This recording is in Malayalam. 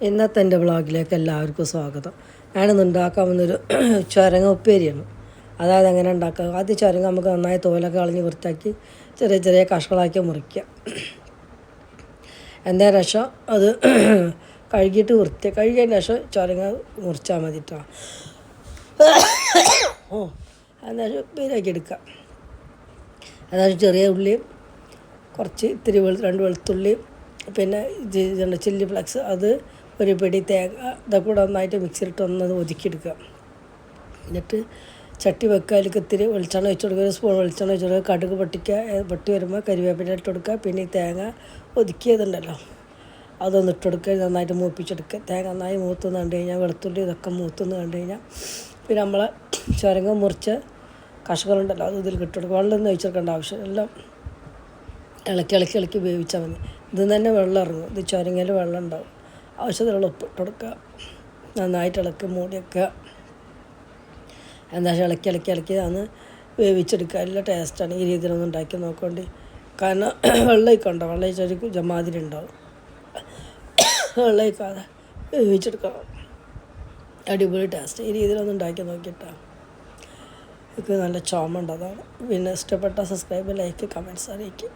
ഇന്നത്തെ എൻ്റെ വ്ളോഗിലേക്ക് എല്ലാവർക്കും സ്വാഗതം. ഞാനിന്ന് ഉണ്ടാക്കാൻ വന്നൊരു ചുരങ്ങ ഉപ്പേരിയാണ്. അതായത് എങ്ങനെ ഉണ്ടാക്കുക, ആദ്യം ചുരങ്ങ നമുക്ക് നന്നായി തോലൊക്കെ കളഞ്ഞ് വൃത്തിയാക്കി ചെറിയ ചെറിയ കഷ്ണങ്ങളാക്കി മുറിക്കുക. എന്നതിന് ശേഷം അത് കഴുകിയിട്ട് കഴുകിയതിന് ശേഷം ചുരങ്ങ മുറിച്ചാൽ മതി കേട്ടോ. അതിന് ഉപ്പേരിയാക്കി എടുക്കുക. അതായത് ചെറിയ ഉള്ളിയും കുറച്ച് ഇത്തിരി 2 വെളുത്തുള്ളിയും പിന്നെ ചില്ലി ഫ്ലക്സ്, അത് ഒരു പിടി തേങ്ങ, ഇതൊക്കെ കൂടെ ഒന്നായിട്ട് മിക്സിയിലിട്ട് ഒന്നത് ഒതുക്കിയെടുക്കുക. എന്നിട്ട് ചട്ടി വെക്കുക, അതിലേക്ക് ഇത്തിരി വെളിച്ചെണ്ണ ഒഴിച്ച് കൊടുക്കുക, 1 സ്പൂൺ വെളിച്ചെണ്ണ ഒഴിച്ച് കൊടുക്കുക, കടുക് പൊട്ടി വരുമ്പോൾ കരിവേപ്പില ഇട്ട് കൊടുക്കുക. പിന്നെ ഈ തേങ്ങ ഒതുക്കിയതുണ്ടല്ലോ അതൊന്ന് ഇട്ട് കൊടുക്കുക, നന്നായിട്ട് മൂപ്പിച്ചെടുക്കുക. തേങ്ങ നന്നായി മൂത്തുനിന്ന് കണ്ടു കഴിഞ്ഞാൽ, വെളുത്തുള്ളി ഇതൊക്കെ മൂത്തുനിന്ന് കണ്ടു കഴിഞ്ഞാൽ പിന്നെ നമ്മൾ ചുരങ്ങ മുറിച്ച കഷ്ണങ്ങളുണ്ടല്ലോ അത് ഇതിൽ ഇട്ട് കൊടുക്കുക. വെള്ളമൊന്നും ഒഴിച്ചെടുക്കേണ്ട ആവശ്യം, എല്ലാം ഇളക്കി വേവിച്ചാൽ മതി. ഇത് തന്നെ വെള്ളം ഇറങ്ങും, ഇത് ചുരങ്ങയിൽ വെള്ളം ഉണ്ടാവും. ആവശ്യത്തിനുള്ള ഉപ്പ് ഇട്ട് കൊടുക്കുക, നന്നായിട്ട് ഇളക്കി മൂടി വെക്കുക. എന്താ ഇളക്കി അന്ന് വേവിച്ചെടുക്കുക. നല്ല ടേസ്റ്റാണ്. ഈ രീതിയിലൊന്നും ഉണ്ടാക്കി നോക്കേണ്ടി. കാരണം വെള്ളമൊക്കെ ഉണ്ടാവും, വെള്ളം ഒഴിച്ചൊരു ജമാതിരി ഉണ്ടാവും. വെള്ളമൊഴിക്കാതെ വേവിച്ചെടുക്കണം, അടിപൊളി ടേസ്റ്റ്. ഈ രീതിയിലൊന്നും ഉണ്ടാക്കി നോക്കിയിട്ടാണ് എനിക്ക് നല്ല ചോമ ഉണ്ട്. അതാണ്. പിന്നെ ഇഷ്ടപ്പെട്ട സബ്സ്ക്രൈബ്, ലൈക്ക്, കമൻറ്റ്സ് അറിയിക്കും.